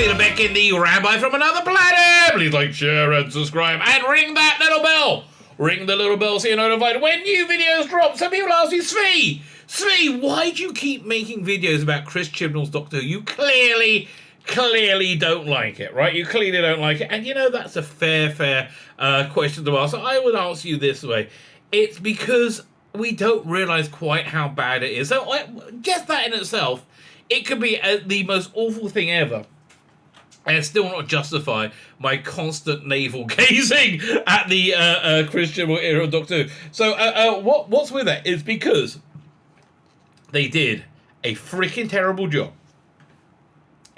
Tzvi Lebetkin, the Rabbi from another planet. Please like, share, and subscribe, and ring that little bell. Ring the little bell so you're notified when new videos drop. Some people ask me, Tzvi, why do you keep making videos about Chris Chibnall's Doctor Who? You clearly don't like it, right? You clearly don't like it. And you know, that's a fair question to ask. So I would answer you this way. It's because we don't realise quite how bad it is. So just that in itself, it could be the most awful thing ever. And still not justify my constant navel gazing at the Chris Chibnall era of Doctor Who. So what's with that is because they did a freaking terrible job.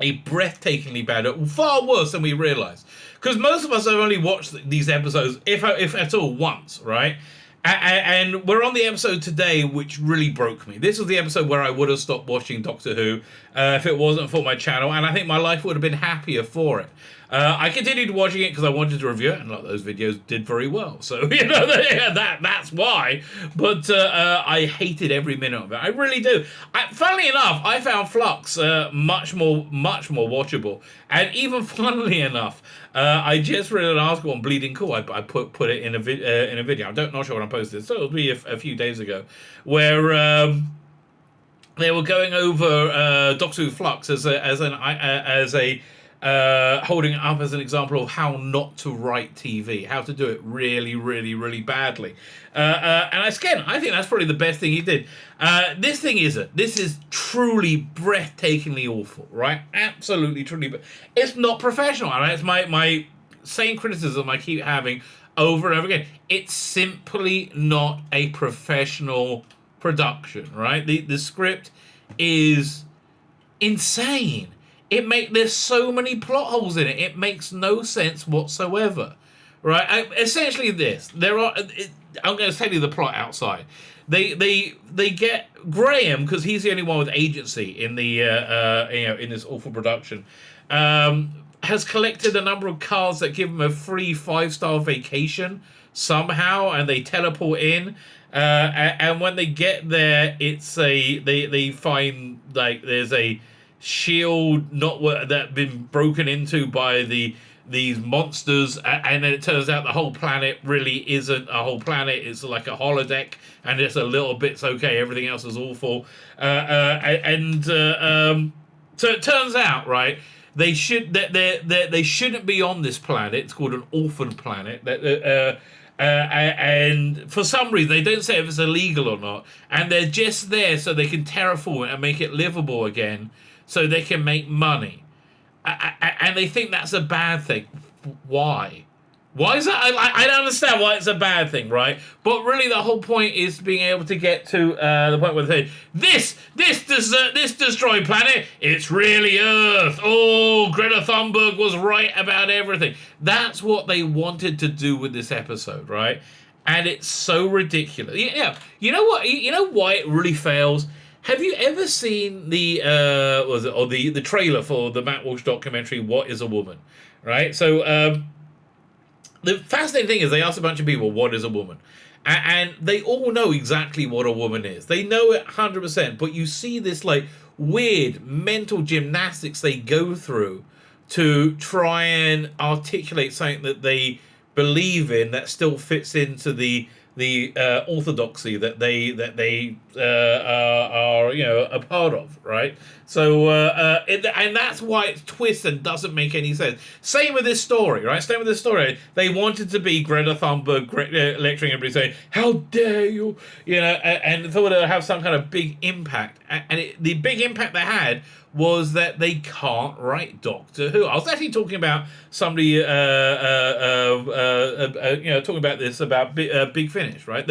A breathtakingly bad, far worse than we realised. Because most of us have only watched these episodes, if at all, once, right? And we're on the episode today which really broke me. This was the episode where I would have stopped watching Doctor Who if it wasn't for my channel, and I think my life would have been happier for it. I continued watching it because I wanted to review it, and a lot of those videos did very well. So, you know, that's why. But I hated every minute of it. I really do. Funnily enough, I found Flux much more watchable. And even funnily enough, I just read an article on Bleeding Cool. I put it in a video. I'm not sure when I posted it, so it'll be a few days ago, where they were going over Doctor Who Flux as a holding it up as an example of how not to write TV, how to do it really badly. And again, I think that's probably the best thing he did. This thing isn't. This is truly breathtakingly awful, right? Absolutely, truly. But it's not professional, right? It's my same criticism I keep having over and over again. It's simply not a professional production, right? The script is insane. There's so many plot holes in it. It makes no sense whatsoever, right? Essentially, I'm going to tell you the plot outside. They get Graham, because he's the only one with agency in the in this awful production. Has collected a number of cards that give him a free 5-star vacation somehow, and they teleport in. And when they get there, they find like there's a shield that been broken into by these monsters, and then it turns out the whole planet really isn't a whole planet. It's like a holodeck, and it's a little bit's okay, everything else is awful. So it turns out, right, they shouldn't be on this planet. It's called an orphan planet. And for some reason they don't say if it's illegal or not, and they're just there so they can terraform it and make it livable again, so they can make money. And they think that's a bad thing. Why? Why is that? I don't understand why it's a bad thing, right? But really the whole point is being able to get to the point where they say, this destroyed planet, it's really Earth. Oh, Greta Thunberg was right about everything. That's what they wanted to do with this episode, right? And it's so ridiculous. Yeah, you know what? You know why it really fails? Have you ever seen the trailer for the Matt Walsh documentary, What is a Woman? Right? So the fascinating thing is they asked a bunch of people, what is a woman? And they all know exactly what a woman is. They know it 100%, but you see this like weird mental gymnastics they go through to try and articulate something that they believe in that still fits into the orthodoxy that they are a part of, right? So and that's why it twists and doesn't make any sense. Same with this story, right? Same with this story. They wanted to be Greta Thunberg lecturing everybody, saying, "How dare you?" And thought it would have some kind of big impact. And the big impact they had was that they can't write Doctor Who. I was actually talking about somebody, talking about this about Big Finish, right?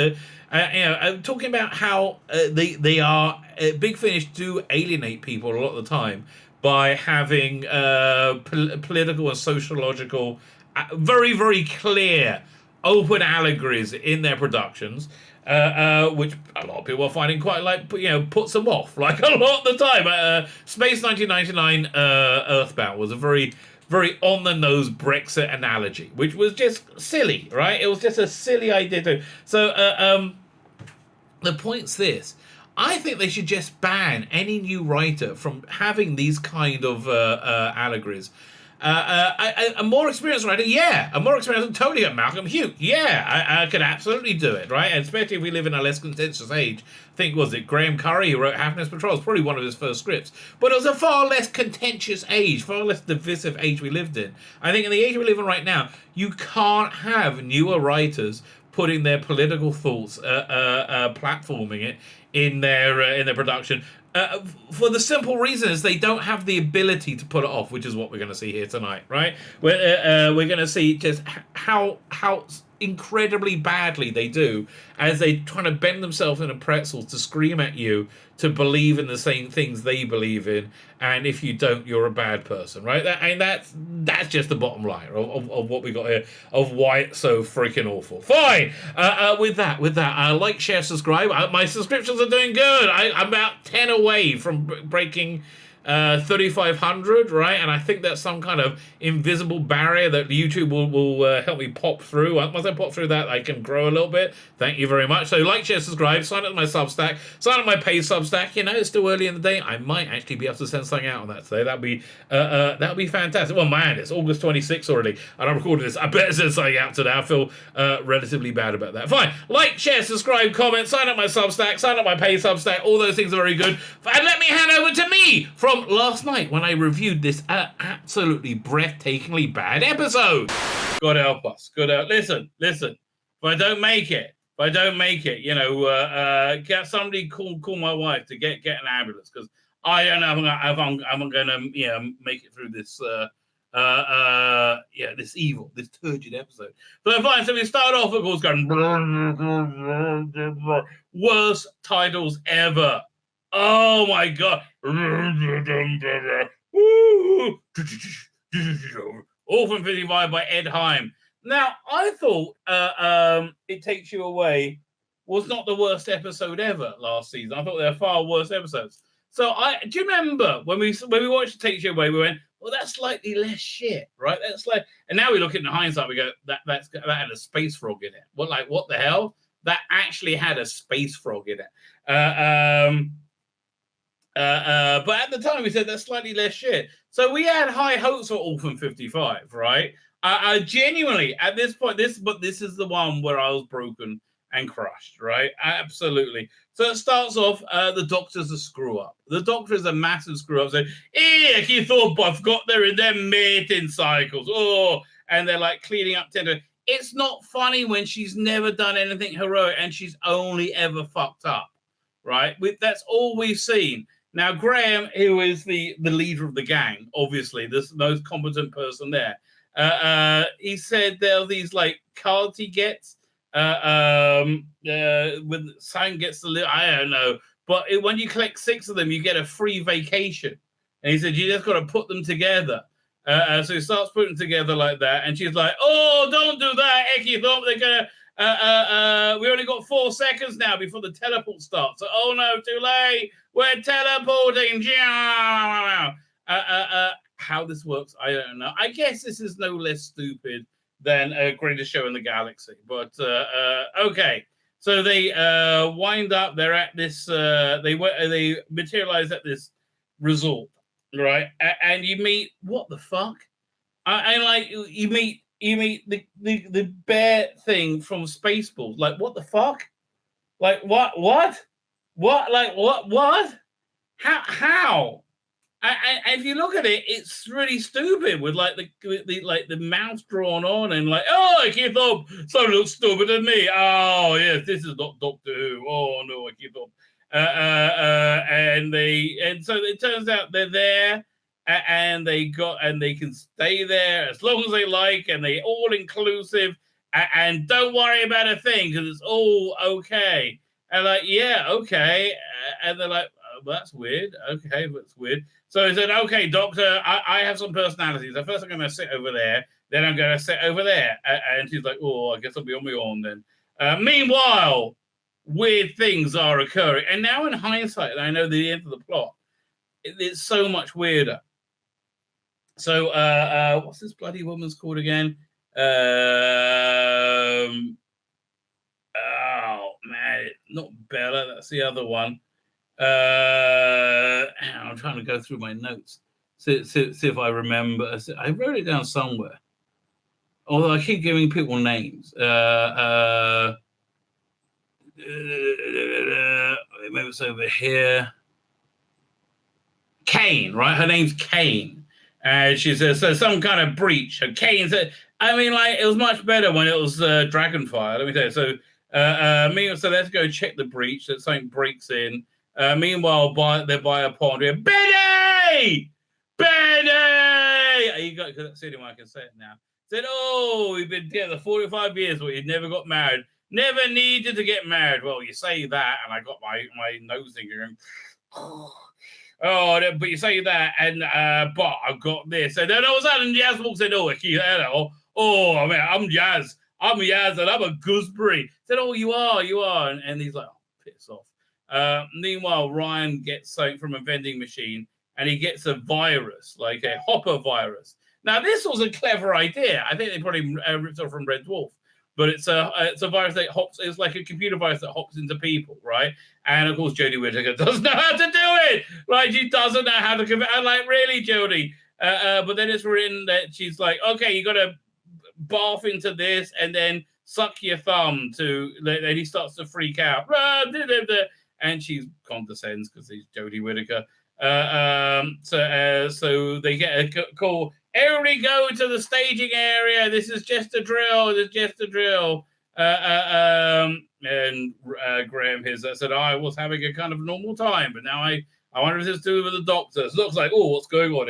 Talking about how they are Big Finish do alienate people a lot of the time by having political and sociological, very very clear, open allegories in their productions. Which a lot of people are finding quite puts them off like a lot of the time. Space 1999 Earthbound was a very, very on the nose Brexit analogy, which was just silly, right? It was just a silly idea. So the point's this: I think they should just ban any new writer from having these kind of allegories. A more experienced writer, yeah, a more experienced, totally get Malcolm Hugh, yeah, I could absolutely do it, right? And especially if we live in a less contentious age. I think, was it Graham Curry who wrote Happiness Patrol? It's probably one of his first scripts, but it was a far less contentious age, far less divisive age we lived in. I think in the age we live in right now, you can't have newer writers putting their political thoughts, platforming it in their production. For the simple reason is they don't have the ability to pull it off, which is what we're going to see here tonight, right? We're going to see just how incredibly badly they do as they trying to bend themselves in a pretzel to scream at you to believe in the same things they believe in, and if you don't, you're a bad person, right? And that's just the bottom line of what we got here, of why it's so freaking awful. Fine. With that, like, share, subscribe. My subscriptions are doing good. I'm about 10 away from breaking 3,500, right? And I think that's some kind of invisible barrier that YouTube will help me pop through. Once I pop through that, I can grow a little bit. Thank you very much. So like, share, subscribe, sign up to my Substack, sign up to my paid Substack. You know, it's still early in the day. I might actually be able to send something out on that today. That'd be fantastic. Well, man, it's August 26th already, and I'm recording this. I better send something out today. I feel relatively bad about that. Fine. Like, share, subscribe, comment, sign up my Substack, sign up my paid Substack. All those things are very good. And let me hand over to me from last night when I reviewed this absolutely breathtakingly bad episode. God help us. Listen. If I don't make it, you know, get somebody call my wife to get an ambulance, because I don't know if I'm going to, you know, make it through this this turgid episode. So fine, so we start off, of course, going worst titles ever. Oh my god. Orphan 55 by Ed Heim. Now, I thought It Takes You Away was not the worst episode ever last season. I thought there were far worse episodes. So do you remember when we watched It Takes You Away, we went, well, that's slightly less shit, right? That's like, and now we look in hindsight, we go, that had a space frog in it. What the hell? That actually had a space frog in it. But at the time we said that's slightly less shit. So we had high hopes for Orphan 55, right? I genuinely, at this point, this is the one where I was broken and crushed, right? Absolutely. So it starts off, the doctor's a screw up. The doctor is a massive screw up. Saying, he thought I've got there in their mating cycles. Oh, and they're like cleaning up tender. It's not funny when she's never done anything heroic and she's only ever fucked up, right? That's all we've seen. Now, Graham, who is the leader of the gang, obviously, the most competent person there, he said there are these like cards he gets when Sam gets the little, I don't know, but when you collect 6 of them, you get a free vacation. And he said you just got to put them together. So he starts putting together like that, and she's like, "Oh, don't do that, Eki. They're gonna. We only got 4 seconds now before the teleport starts. So, oh no, too late. We're teleporting." How this works, I don't know. I guess this is no less stupid than Greatest Show in the Galaxy. But okay, so they wind up. They're at this. They materialize at this resort, right? And you meet, what the fuck? I like you meet the bear thing from Spaceballs. Like, what the fuck? Like, what? Like, what? How? And if you look at it, it's really stupid with like the mouth drawn on and like, oh, I keep up, someone looks stupid than me. Oh yes, this is not Doctor Who. Oh no, I keep up. And so it turns out they're there, and they can stay there as long as they like, and they all inclusive, and don't worry about a thing because it's all okay. And like, yeah, okay. And they're like, well, that's weird. Okay, that's weird. So he said, okay, doctor, I have some personalities. So first I'm going to sit over there. Then I'm going to sit over there. And she's like, oh, I guess I'll be on my own then. Meanwhile, weird things are occurring. And now in hindsight, and I know the end of the plot, it's so much weirder. So what's this bloody woman's called again? Oh, man, not Bella. That's the other one. I'm trying to go through my notes. See if I remember. I wrote it down somewhere. Although I keep giving people names. Maybe it's over here. Kane, right? Her name's Kane. She says, so some kind of breach. And Kane said, I mean, like, it was much better when it was Dragonfire, let me tell you. So, so let's go check the breach, that something breaks in. Meanwhile, they're by a pond here. Benny! Benny! You got, that's the only way I can say it now. Said, oh, we've been together 45 years, but you never got married. Never needed to get married. Well, you say that, and I got my nose thing going, oh, but you say that, and but I've got this. And then all of a sudden, Yaz walks in. Oh, hello. Oh, I mean, I'm Yaz. I'm Yaz, and I'm a gooseberry. Said, oh, you are. And he's like, oh, piss off. Meanwhile, Ryan gets something from a vending machine, and he gets a virus, like a hopper virus. Now, this was a clever idea. I think they probably ripped off from Red Dwarf. But it's a virus that hops. It's like a computer virus that hops into people, right? And of course, Jodie Whittaker doesn't know how to do it. Like, she doesn't know how to convert. I'm like, really, Jodie? But then it's written that she's like, okay, you got to barf into this and then suck your thumb to. Then he starts to freak out, and she condescends because he's Jodie Whittaker. So they get a call. Everybody go to the staging area. This is just a drill. And Graham here said, I was having a kind of normal time, but now I wonder if this is to do with the doctors. Looks like, oh, what's going on?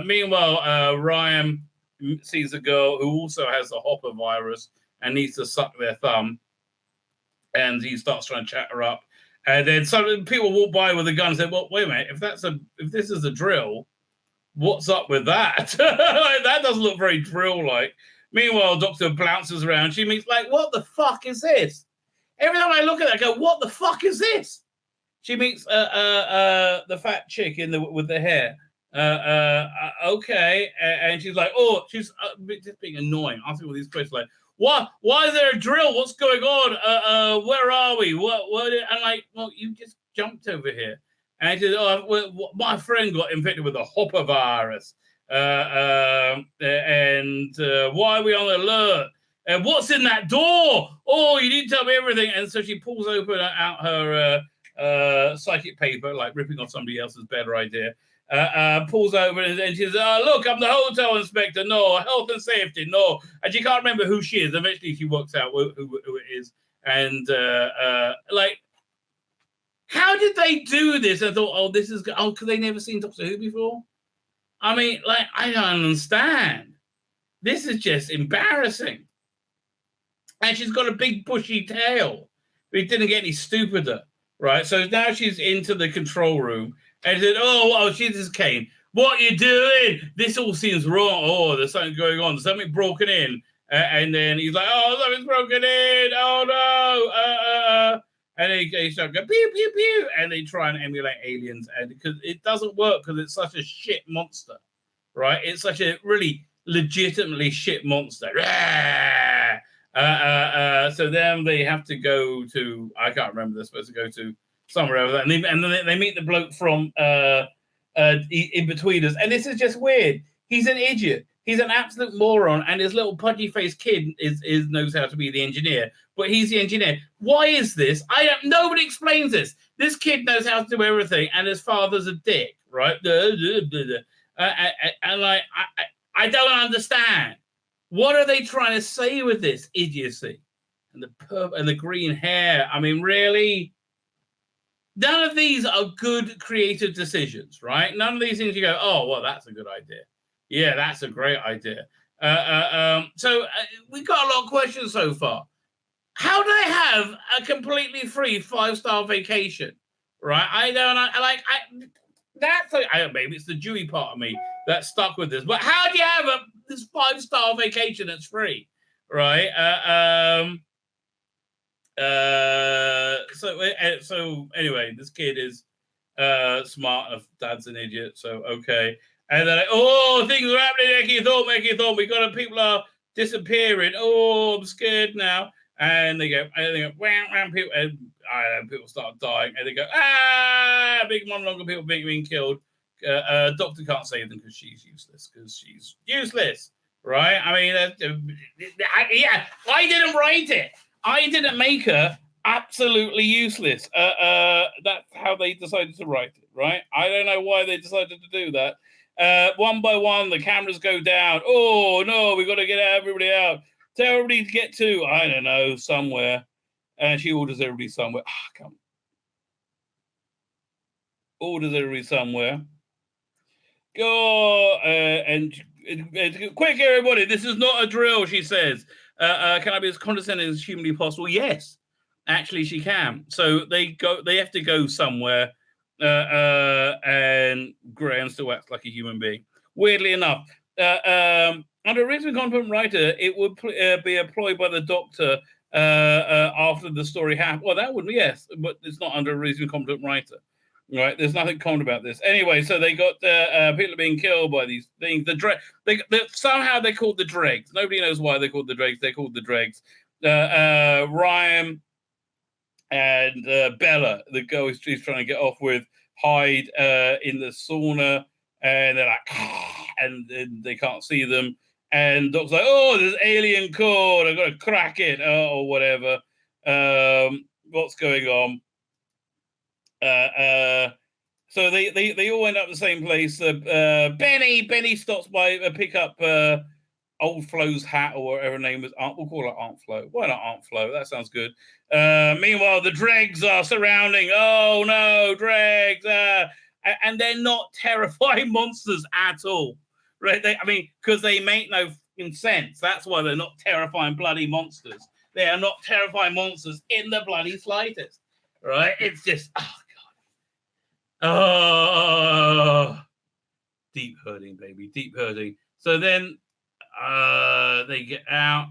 Meanwhile, Ryan sees a girl who also has the hopper virus and needs to suck their thumb. And he starts trying to chat her up. And then some people walk by with a gun and say, well, wait a minute, if this is a drill, what's up with that? That doesn't look very drill-like. Meanwhile, Doctor bounces around. She meets, like, what the fuck is this? Every time I look at that, I go, what the fuck is this? She meets the fat chick with the hair. Okay. And she's like, oh, she's just being annoying, asking all these questions, like, what? Why is there a drill? What's going on? Where are we? What? And like, well, you just jumped over here. And she said, oh, my friend got infected with a hopper virus. And why are we on alert? And what's in that door? Oh, you didn't tell me everything. And so she pulls out her psychic paper, like ripping off somebody else's better idea. Pulls over and she says, look, I'm the hotel inspector. No, health and safety. No. And she can't remember who she is. Eventually she works out who it is. And like, how did they do this? I thought, oh, this is good. Oh, because they never seen Doctor Who before? I mean, like, I don't understand. This is just embarrassing. And she's got a big bushy tail. But it didn't get any stupider, right? So now she's into the control room. And she said, oh, she's just Kane. What are you doing? This all seems wrong. Oh, there's something going on. There's something broken in. And then he's like, oh, something's broken in. Oh, no. And they start going, pew, pew, pew. And they try and emulate aliens. And because it doesn't work because it's such a shit monster, right? It's such a really legitimately shit monster. So then they have to go to, I can't remember, they're supposed to go to somewhere else. And then they meet the bloke from In-Betweeners. And this is just weird. He's an idiot. He's an absolute moron. And his little pudgy-faced kid knows how to be the engineer. But he's the engineer. Why is this? Nobody explains this. This kid knows how to do everything. And his father's a dick, right? And like, I don't understand. What are they trying to say with this idiocy? And the purple and the green hair. I mean, really? None of these are good creative decisions, right? None of these things you go, oh, well, that's a good idea. Yeah, that's a great idea. So we've got a lot of questions so far. How do they have a completely free 5-star vacation, right? I don't like. Maybe it's the Jewy part of me that's stuck with this. But how do you have this 5-star vacation that's free, right? So anyway, this kid is smart enough. Dad's an idiot, so okay. And then, things are happening. Make you thought. People are disappearing. Oh, I'm scared now. and they go, wham, people, and people start dying, and they go, big monologue of people being killed. Doctor can't save them because she's useless, right? I mean, I didn't write it. I didn't make her absolutely useless. That's how they decided to write it, right? I don't know why they decided to do that. One by one, the cameras go down. Oh no, we got to get everybody out. Tell everybody to get to, I don't know, somewhere. And she orders everybody somewhere. Come. Orders everybody somewhere. Go and quick, everybody! This is not a drill, she says. Can I be as condescending as humanly possible? Yes, actually, she can. So they have to go somewhere, and Graham still acts like a human being. Weirdly enough, under a reasonably competent writer, it would be employed by the Doctor after the story happened. Well, that would, yes, but it's not under a reasonably competent writer. Right, there's nothing common about this. Anyway, so they got people being killed by these things. Somehow they're called the dregs. Nobody knows why they're called the dregs. They're called the dregs. Ryan and Bella, the girl he's trying to get off with, hide in the sauna, and they're like, and they can't see them. And Doc's like, oh, there's alien cord. I've got to crack it, or whatever. What's going on? So they all end up the same place. Benny stops by pick up Old Flo's hat or whatever her name is. We'll call her Aunt Flo. Why not Aunt Flo? That sounds good. Meanwhile, the dregs are surrounding. Oh no, dregs! And they're not terrifying monsters at all, right? Because they make no sense. That's why they're not terrifying bloody monsters. They are not terrifying monsters in the bloody slightest, right? It's just deep hurting, baby, deep hurting. So then they get out.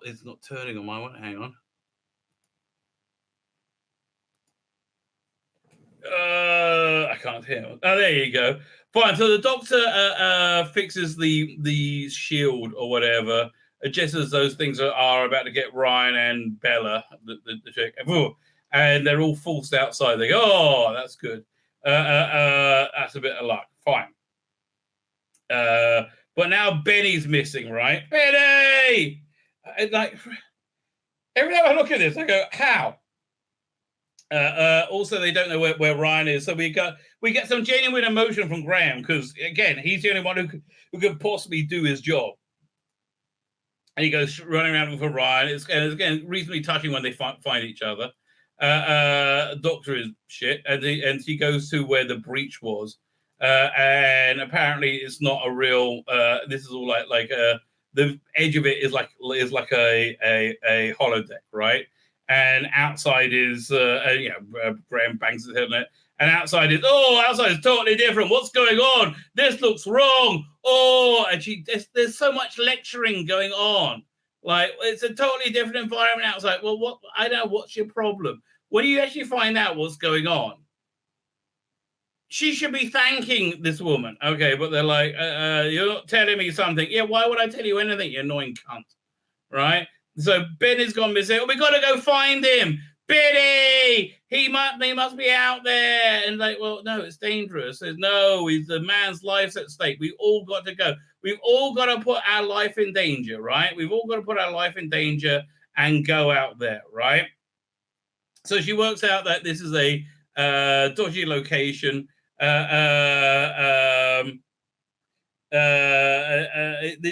It's not turning on my one. Hang on. I can't hear. Oh, there you go. Fine. So the Doctor fixes the shield or whatever, just as those things are about to get Ryan and Bella, the chick, and they're all forced outside. They go, oh, that's good. That's a bit of luck. Fine. But now Benny's missing, right? Benny! Like, every time I look at this, I go, how? Also, they don't know where Ryan is, so we get some genuine emotion from Graham because, again, he's the only one who could possibly do his job. And he goes running around looking for Ryan. It's again reasonably touching when they find each other. Doctor is shit, and he goes to where the breach was, and apparently it's not a real. This is all like the edge of it is like a holodeck, right? And outside is Graham bangs his head on it, and outside is totally different. What's going on? This looks wrong. Oh, and there's so much lecturing going on. Like, it's a totally different environment outside. Well, what? I don't know. What's your problem? When you actually find out what's going on, she should be thanking this woman. Okay, but they're like, you're not telling me something. Yeah, why would I tell you anything, you annoying cunt? Right? So Benny's gone missing. Oh, we got to go find him. Benny! He must be out there. And like, well, no, it's dangerous. Says, no, the man's life's at stake. We all got to go. We've all got to put our life in danger, right? We've all got to put our life in danger and go out there, right? So she works out that this is a dodgy location.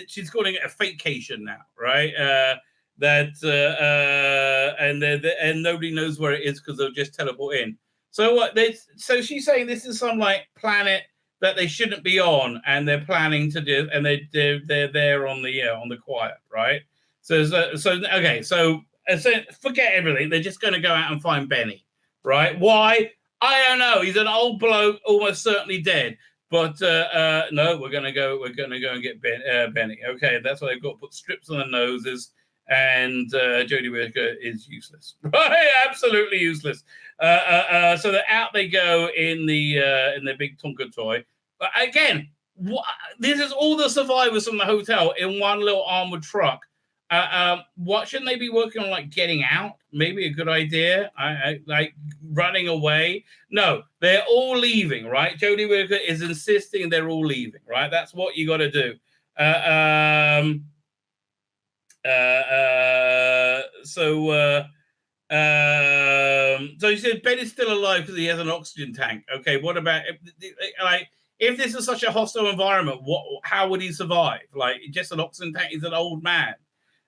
She's calling it a fakecation now, right? And nobody knows where it is because they'll just teleport in. So so she's saying this is some like planet that they shouldn't be on, and they're planning to do, and they're there on the quiet, right? So forget everything. They're just going to go out and find Benny, right? Why? I don't know. He's an old bloke, almost certainly dead. But no, we're gonna go and get Benny. Okay, that's why they've got to put strips on their noses. And Jodie Whittaker is useless, right? Absolutely useless. So out they go in the big Tonka toy. But again, This is all the survivors from the hotel in one little armored truck. What shouldn't they be working on? Like getting out? Maybe a good idea. Like running away. No, they're all leaving. Right? Jodie Whittaker is insisting they're all leaving. Right? That's what you got to do. So he said Ben is still alive because he has an oxygen tank. Okay, what about if this is such a hostile environment? How would he survive? Like just an oxygen tank? He's an old man.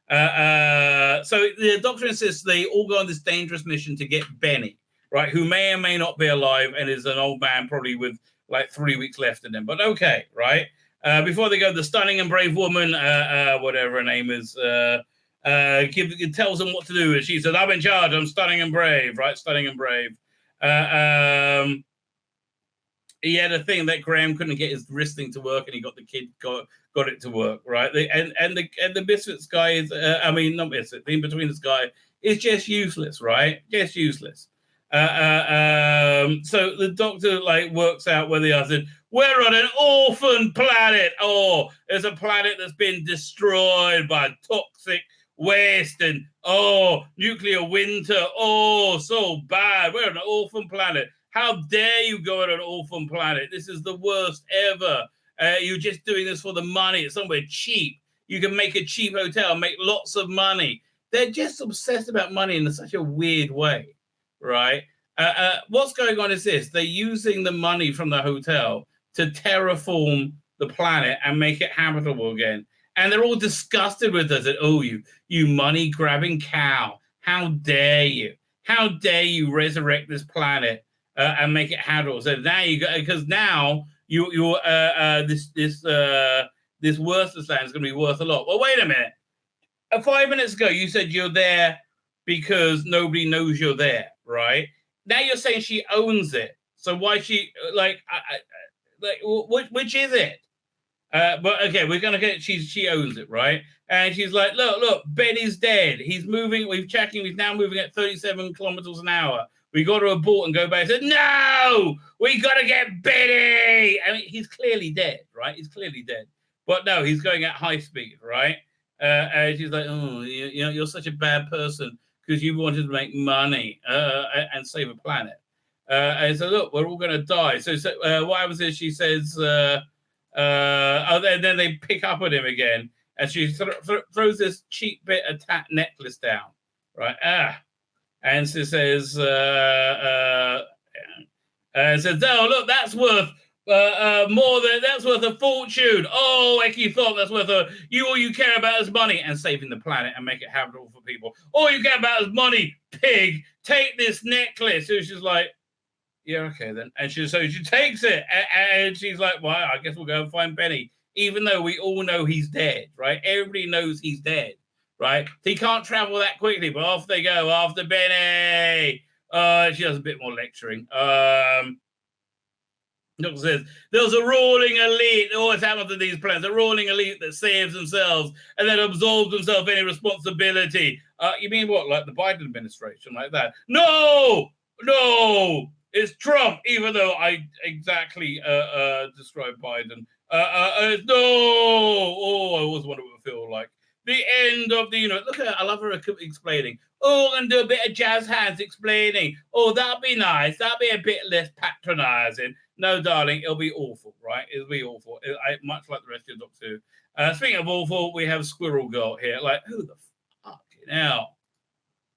So the doctor insists they all go on this dangerous mission to get Benny, right? Who may or may not be alive and is an old man, probably with like 3 weeks left in him. But okay, right? Before they go, the stunning and brave woman, whatever her name is, tells them what to do. And she says, I'm in charge. I'm stunning and brave, right? Stunning and brave. He had a thing that Graham couldn't get his wrist thing to work, and he got the kid got it to work, right? And the Biscuits guy is, not Biscuit, the In-Betweeners guy is just useless, right? Just useless. So the doctor like works out where they are. Said, we're on an orphan planet. Oh, there's a planet that's been destroyed by toxic waste and nuclear winter. Oh, so bad. We're on an orphan planet. How dare you go on an orphan planet? This is the worst ever. You're just doing this for the money. It's somewhere cheap. You can make a cheap hotel, make lots of money. They're just obsessed about money in such a weird way, right? What's going on is this. They're using the money from the hotel to terraform the planet and make it habitable again. And they're all disgusted with us. Oh, you money-grabbing cow. How dare you? How dare you resurrect this planet and make it habitable? So now you go, because now this worthless land is going to be worth a lot. Well, wait a minute. 5 minutes ago, you said you're there because nobody knows you're there, right? Now you're saying she owns it. So why she which is it? But okay, we're gonna get she owns it, right? And she's like, look, Benny's dead. He's moving. We've checking. He's now moving at 37 kilometers an hour. We got to abort and go back. I said, no, we got to get Benny. I mean, he's clearly dead, right? He's clearly dead. But no, he's going at high speed, right? And she's like, oh, you're such a bad person because you wanted to make money and save a planet. And so, look, we're all going to die. So what happens is she says, and then they pick up on him again. And she throws this cheap bit of necklace down, right? And she says, oh, look, that's worth that's worth a fortune. Oh, Eki thought that's worth all you care about is money and saving the planet and make it habitable for people. All you care about is money, pig. Take this necklace. So she's like, yeah, okay then. And she takes it and she's like, well, I guess we'll go and find Benny, even though we all know he's dead, right? Everybody knows he's dead, right? He can't travel that quickly, but off they go after Benny. She does a bit more lecturing. Doctor says, there's a ruling elite. It always happens to these planets. A ruling elite that saves themselves and then absolves themselves any responsibility. You mean what? Like the Biden administration, like that? No! It's Trump, even though I exactly described Biden. No! Oh, I always wonder what it would feel like. The end of the universe. Look at her. I love her explaining. Oh, and do a bit of jazz hands explaining. Oh, that'd be nice. That'd be a bit less patronizing. No, darling, it'll be awful, right? It'll be awful. Much like the rest of your Doctor Who. Speaking of awful, we have Squirrel Girl here. Like, who the fuck hell?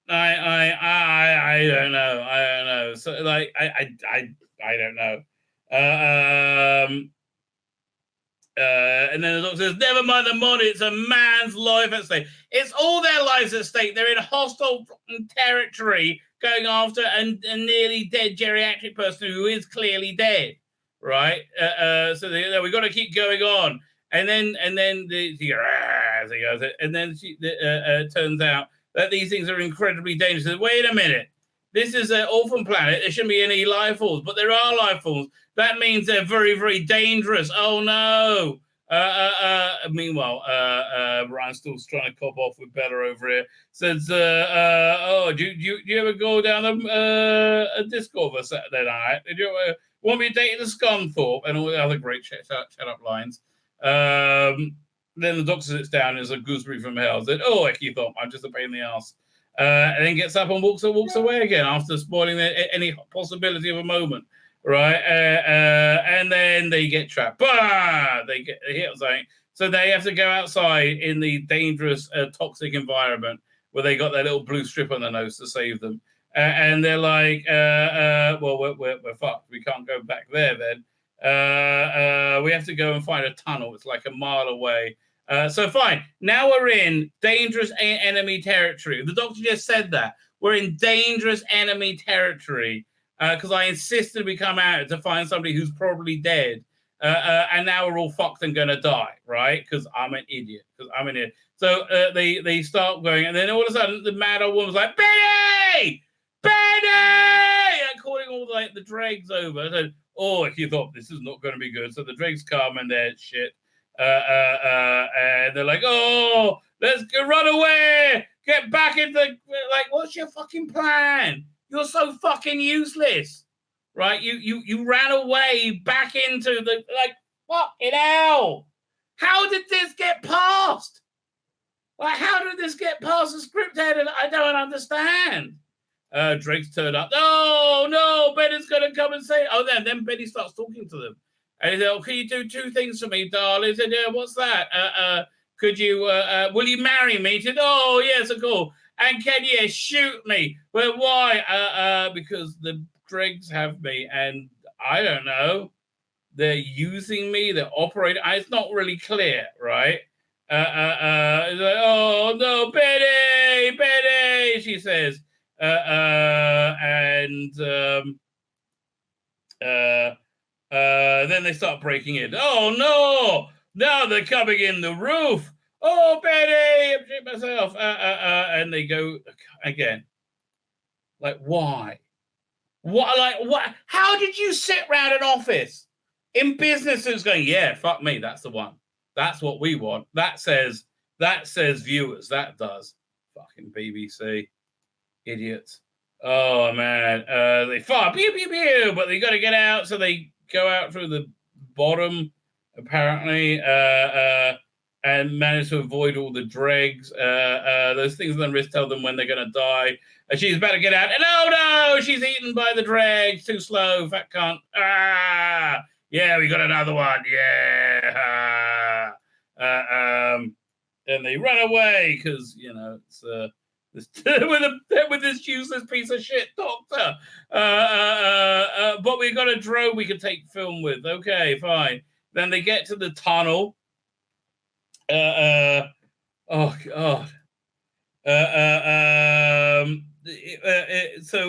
I don't know. I don't know. So, like, I don't know. And then the Doctor says, never mind the money, it's a man's life at stake. It's all their lives at stake. They're in hostile territory going after a nearly dead geriatric person who is clearly dead, right? So we got to keep going on. And then it turns out that these things are incredibly dangerous. Wait a minute. This is an orphan planet. There shouldn't be any life forms, but there are life forms. That means they're very, very dangerous. Oh, no. Meanwhile, Ryan's still trying to cop off with Bella over here. Says, "Oh, do you ever go down a disco over Saturday night? Did you want me to date the Scunthorpe?" And all the other great shut up lines. Then the doctor sits down as a gooseberry from hell. Said, "Oh, Icky Thump, I'm just a pain in the ass." And then gets up and walks away again after spoiling any possibility of a moment. Right, and then they get trapped. Bah! They hit something, so they have to go outside in the dangerous, toxic environment where they got their little blue strip on their nose to save them. And they're like, "Well, we're fucked. We can't go back there. Then we have to go and find a tunnel. It's like a mile away." So fine. Now we're in dangerous enemy territory. The doctor just said that we're in dangerous enemy territory. Because I insisted we come out to find somebody who's probably dead. And now we're all fucked and going to die, right? Because I'm an idiot. So they start going, and then all of a sudden, the mad old woman's like, "Benny! Benny!" And calling all the dregs over. I said, "Oh, if you thought this is not going to be good." So the dregs come and they're shit. And they're like, "Oh, let's run away. Get back into, what's your fucking plan? You're so fucking useless, right? You ran away back into the, fucking hell. How did this get past? How did this get past the script head? I don't understand." Drake's turned up. No, Benny's going to come and say, oh, then Benny starts talking to them. And he said, "Oh, can you do two things for me, darling?" He said, "Yeah, what's that? Could you, will you marry me?" He said, "Oh, yes, of course. And can you shoot me?" "Well, why?" Because the dregs have me, and I don't know. They're using me. They're operating. It's not really clear, right? It's like, "Oh no, Betty!" She says, then they start breaking in. "Oh no! Now they're coming in the roof. Oh, Betty, I'm shit myself." And they go again. Why? What? How did you sit around an office in business who's going, "Yeah, fuck me, that's the one. That's what we want. That says viewers. That does." Fucking BBC. Idiots. Oh, man. They fire, pew, pew, pew, but they got to get out, so they go out through the bottom, apparently. And manage to avoid all the dregs. Those things on the wrist tell them when they're going to die. She's about to get out, and oh no, she's eaten by the dregs. Too slow, fat cunt. Yeah, we got another one. Yeah. And they run away because it's with this useless piece of shit doctor. But we got a drone we can take film with. Okay, fine. Then they get to the tunnel. Oh God. So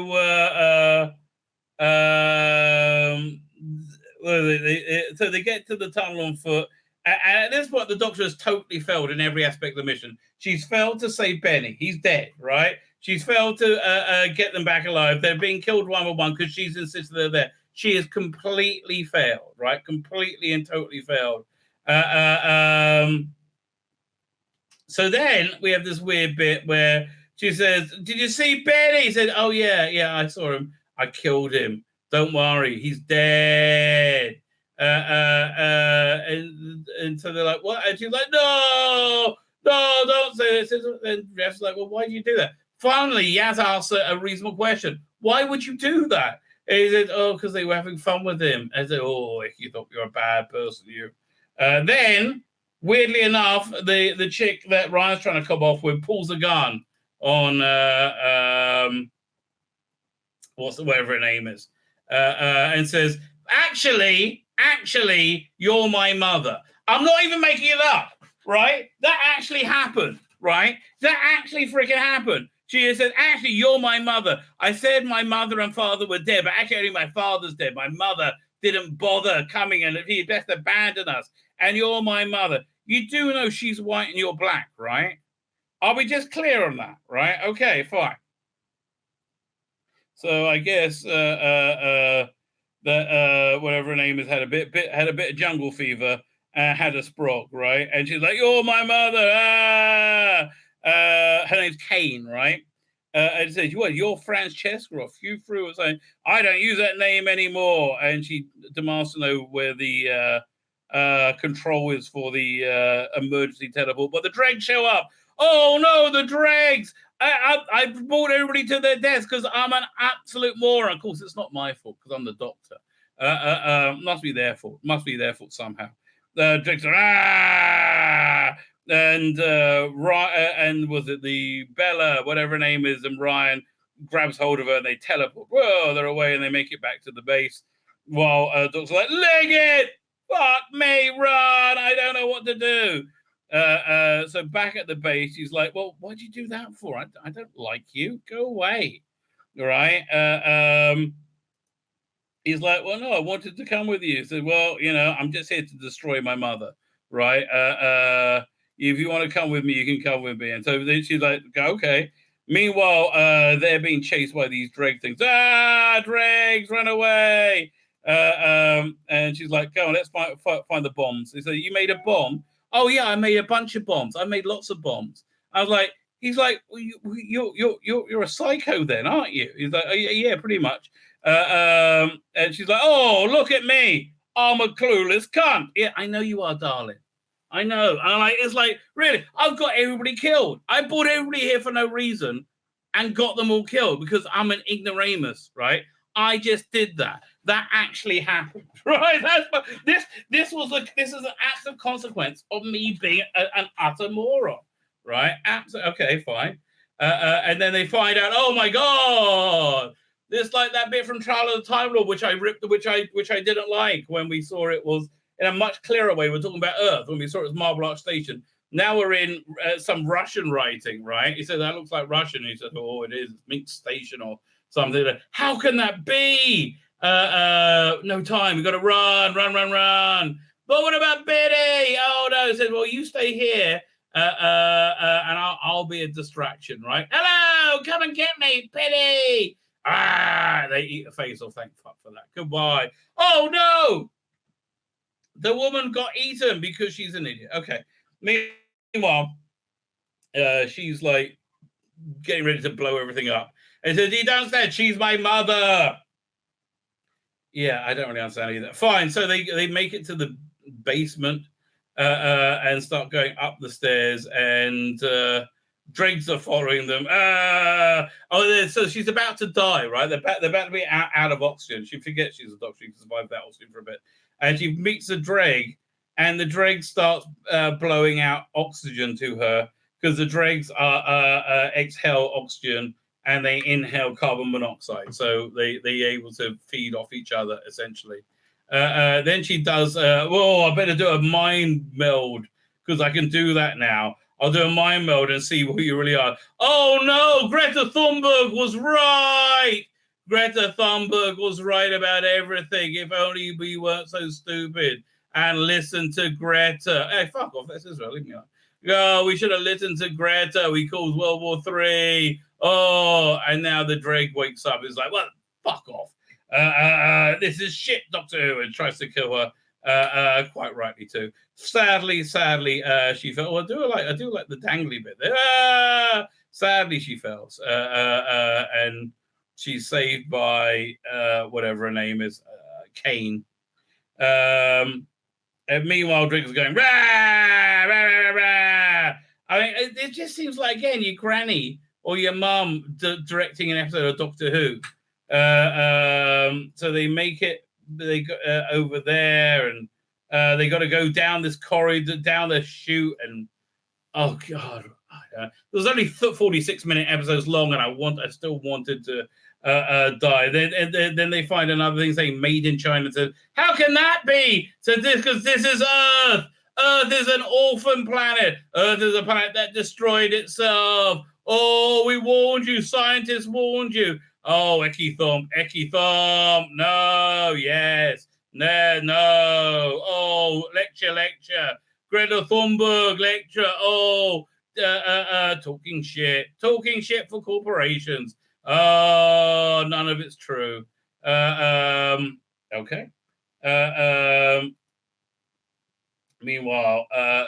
they get to the tunnel on foot. And at this point, the doctor has totally failed in every aspect of the mission. She's failed to save Benny. He's dead, right? She's failed to get them back alive. They're being killed one by one because she's insisted they're there. She has completely failed, right? Completely and totally failed. So then we have this weird bit where she says, "Did you see Benny?" He said, "Oh, yeah, I saw him. I killed him. Don't worry, he's dead." And so they're like, "What?" And she's like, No, don't say this. And Jeff's like, "Well, why do you do that?" Finally, Yaz asks a reasonable question. "Why would you do that?" And he said, "Oh, because they were having fun with him." And I said, "Oh, you thought you were a bad person, you." Then, weirdly enough, the chick that Ryan's trying to come off with pulls a gun on whatever her name is, and says, Actually, you're my mother." I'm not even making it up, right? That actually happened, right? That actually freaking happened. She said, "Actually, you're my mother. I said my mother and father were dead, but actually only my father's dead. My mother didn't bother coming, and he best abandoned us. And you're my mother. You do know she's white and you're black, right? Are we just clear on that, right? Okay, fine." So I guess that whatever her name is had a bit of jungle fever, had a sprock, right? And she's like, "You're my mother." Her name's Kane, right? And says, "What? You're Francesca?" You threw it saying, "I don't use that name anymore." And she demands to know where the control is for the emergency teleport. But the dregs show up. Oh no, the dregs! I brought everybody to their deaths because I'm an absolute moron. Of course, it's not my fault because I'm the doctor. Must be their fault. Must be their fault somehow. The dregs are and was it the Bella, whatever her name is, and Ryan grabs hold of her and they teleport. Whoa, they're away and they make it back to the base. While Doc's like, leg it! Fuck me, run! I don't know what to do. So back at the base, he's like, well, what'd you do that for? I don't like you. Go away. All right. He's like, well, no, I wanted to come with you. He said, well, I'm just here to destroy my mother. Right. If you want to come with me, you can come with me. And so then she's like, okay. Meanwhile, they're being chased by these dreg things. Dregs, run away. And she's like, go on, let's find the bombs. He said, you made a bomb? Oh yeah, I made a bunch of bombs. I made lots of bombs. I was like, he's like, well, you're a psycho then, aren't you? He's like, oh, yeah, pretty much. And she's like, oh, look at me. I'm a clueless cunt. Yeah, I know you are, darling. I know. And it's like, really, I've got everybody killed. I brought everybody here for no reason and got them all killed because I'm an ignoramus, right? I just did that. That actually happened, right? This is an active consequence of me being an utter moron, right? Absolutely. Okay, fine. And then they find out, oh my god, this like that bit from Trial of the Time Lord, which I ripped, which I didn't like when we saw it was in a much clearer way. We're talking about Earth when we saw it as Marble Arch Station. Now we're in some Russian writing, right? He said that looks like Russian. He said, oh, it is Mink Station or something. How can that be? No time. We got to run. But what about Betty? Oh no! He said, well, you stay here, and I'll be a distraction, right? Hello, come and get me, Betty. They eat a face off. Thank fuck for that. Goodbye. Oh no! The woman got eaten because she's an idiot. Okay. Meanwhile, she's like getting ready to blow everything up. And says, he downstairs, she's my mother. Yeah, I don't really understand either. Fine. So they make it to the basement and start going up the stairs, and dregs are following them. So she's about to die, right? They're about to be out of oxygen. She forgets she's a doctor. She can survive that oxygen for a bit. And she meets a dreg, and the dreg starts blowing out oxygen to her because the dregs exhale oxygen and they inhale carbon monoxide. So they're able to feed off each other, essentially. Then she does, I better do a mind meld because I can do that now. I'll do a mind meld and see who you really are. Oh, no, Greta Thunberg was right. Greta Thunberg was right about everything. If only we weren't so stupid and listened to Greta. Hey, fuck off. That's Israel. Leave me alone. Oh, we should have listened to Greta. We caused World War III. Oh, and now the dreg wakes up. He's like, well, fuck off. This is shit, Doctor Who, and tries to kill her. Quite rightly too. Sadly, she fell. Well, I do like the dangly bit there. Sadly, she fails. And she's saved by whatever her name is, Kane. And meanwhile, Driggs going, rah, rah, rah, rah. I mean, it just seems like, again, your granny or your mum directing an episode of Doctor Who. So they make it, they go over there, and they got to go down this corridor, down the chute, and oh god, it was only 46-minute episodes long, and I still wanted to die. Then they find another thing saying "Made in China." Said, "How can that be?" So because this is Earth. Earth is an orphan planet. Earth is a planet that destroyed itself. Oh, we warned you. Scientists warned you. Oh, Ecky Thump. No, yes. No. Oh, lecture. Greta Thunberg lecture. Oh, talking shit for corporations. Oh, none of it's true. Okay. Meanwhile,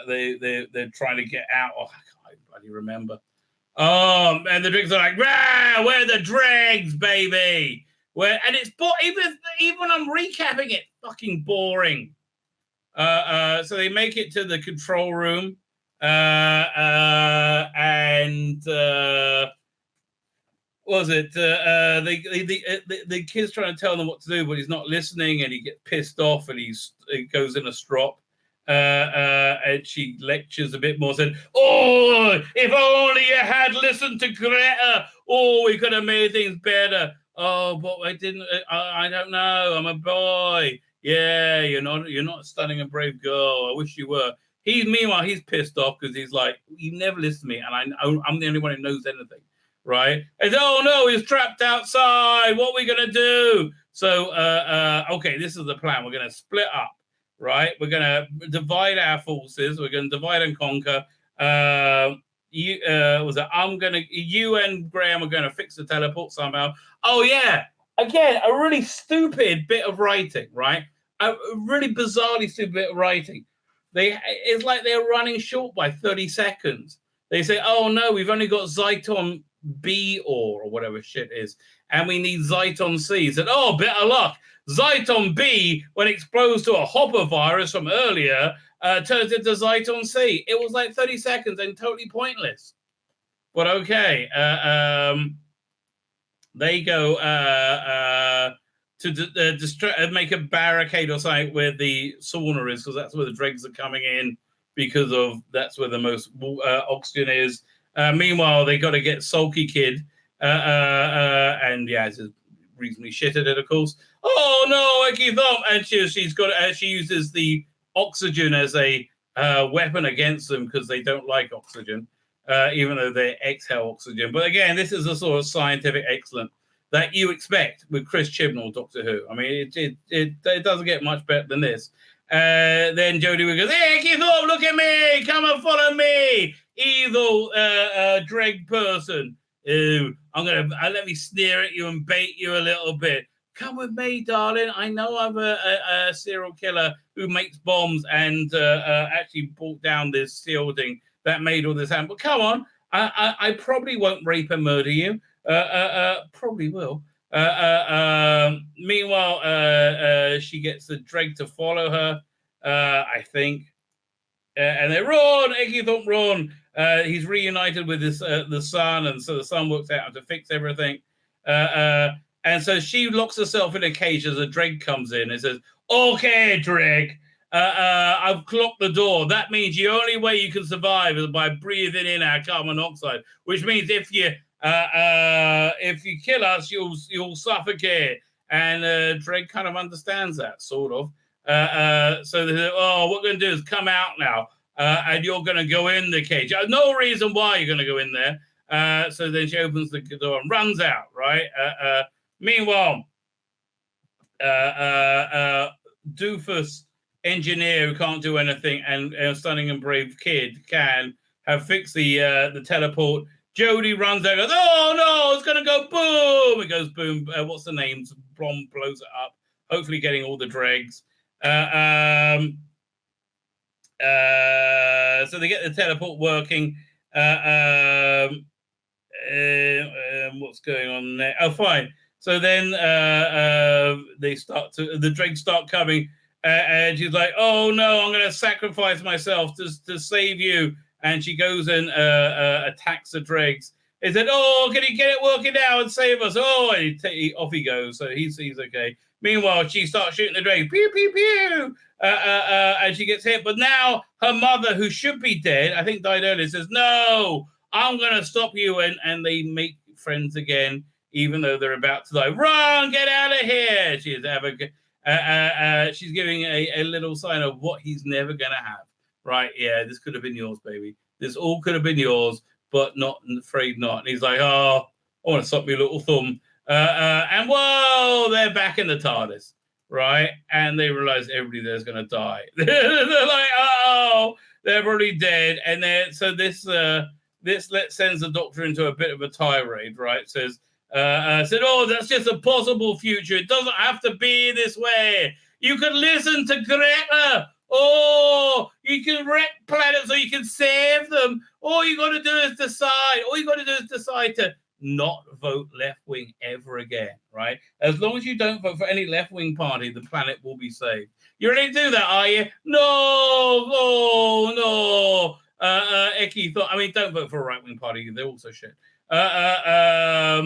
they're trying to get out. Oh, I can't bloody remember. And the dregs are like, rah, where are the dregs, baby? And it's even I'm recapping it, fucking boring. So they make it to the control room, and was it the kid's trying to tell them what to do, but he's not listening, and he gets pissed off, and he goes in a strop. And she lectures a bit more, said, "Oh, if only you had listened to Greta. Oh, we could have made things better. Oh, but I didn't. I don't know. I'm a boy. Yeah, you're not a stunning and brave girl. I wish you were." Meanwhile, he's pissed off because he's like, "You never listen to me, and I'm the only one who knows anything, right?" And oh no, he's trapped outside. What are we gonna do? So, okay, this is the plan. We're gonna split up. Right, we're going to divide our forces. We're going to divide and conquer. You and Graham are going to fix the teleport somehow. Oh yeah, again, a really stupid bit of writing, right? A really bizarrely stupid bit of writing. It's like they're running short by 30 seconds. They say, "Oh no, we've only got Zyton B or whatever shit is, and we need Zyton C." Said, "Oh, better luck. Zyton B, when exposed to a hopper virus from earlier, turns into Zyton C." It was like 30 seconds and totally pointless. But okay, they go to make a barricade or something where the sauna is, because that's where the dregs are coming in, because that's where the most oxygen is. Meanwhile, they got to get Sulky Kid, and yeah, it's reasonably shit at it, of course. Oh no, Icky Thump! And she uses the oxygen as a weapon against them because they don't like oxygen, even though they exhale oxygen. But again, this is a sort of scientific excellence that you expect with Chris Chibnall, Doctor Who. I mean, it doesn't get much better than this. Then Jodie Whittaker goes, "Hey, Icky Thump, look at me! Come and follow me, evil dreg person. Let me sneer at you and bait you a little bit. Come with me, darling. I know I'm a serial killer who makes bombs and actually brought down this shielding that made all this happen. But come on, I probably won't rape and murder you. Probably will." Meanwhile, she gets the dreg to follow her, I think. And they run, Icky Thump run. He's reunited with the son, and so the son works out how to fix everything. And so she locks herself in a cage as a dreg comes in and says, "Okay, dreg, I've clocked the door. That means the only way you can survive is by breathing in our carbon monoxide, which means if you kill us, you'll suffocate." And dreg kind of understands that, sort of. So they say, "Oh, what we're going to do is come out now, and you're going to go in the cage. No reason why you're going to go in there." So then she opens the door and runs out, right? Meanwhile, doofus engineer who can't do anything and stunning and brave kid can have fixed the teleport. Jodie runs out and goes, "Oh no, it's going to go boom." It goes boom. What's the name? Bomb blows it up, hopefully getting all the dregs. So they get the teleport working. What's going on there? Oh, fine. So then the dregs start coming, and she's like, "Oh no, I'm going to sacrifice myself to save you." And she goes and attacks the dregs. He said, "Oh, can you get it working now and save us?" Oh, and off he goes. So he's okay. Meanwhile, she starts shooting the dregs. Pew, pew, pew. And she gets hit. But now her mother, who should be dead, I think died earlier, says, "No, I'm going to stop you." And they make friends again, even though they're about to die. "Run, get out of here." She's giving a little sign of what he's never going to have. Right, yeah, this could have been yours, baby. This all could have been yours, but not, afraid not. And he's like, "Oh, I want to suck your little thumb." And whoa, they're back in the TARDIS, right? And they realize everybody there's going to die. They're like, "Oh, they're already dead." And this sends the Doctor into a bit of a tirade, right? Said, "Oh, that's just a possible future. It doesn't have to be this way. You could listen to Greta. Oh, you can wreck planets or you can save them. All you got to do is decide to not vote left-wing ever again, right? As long as you don't vote for any left-wing party, the planet will be saved. You ready to do that, are you? No, oh, no. Eki thought, I mean, don't vote for a right-wing party. They're also shit. But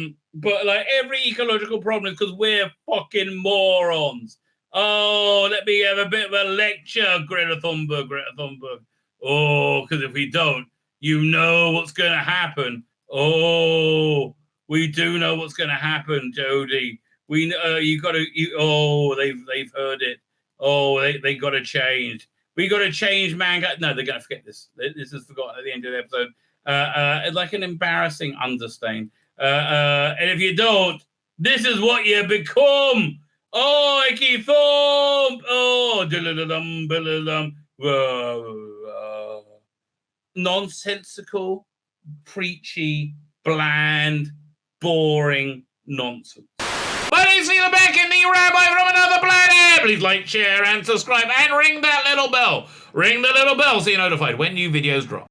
like every ecological problem is because we're fucking morons. Oh, let me have a bit of a lecture, Greta Thunberg. Oh, because if we don't, you know what's going to happen. Oh, we do know what's going to happen, Jodie. We you got to. Oh, they've heard it. Oh, they got to change. We got to change mankind. No, they're going to forget this. This is forgotten at the end of the episode. Like an embarrassing understain. And if you don't, this is what you become. Oh, Icky Thump. Oh, nonsensical, preachy, bland, boring nonsense. My name's Tzvi Lebetkin, the Rabbi from another planet. Please like, share, and subscribe, and ring that little bell. Ring the little bell so you're notified when new videos drop.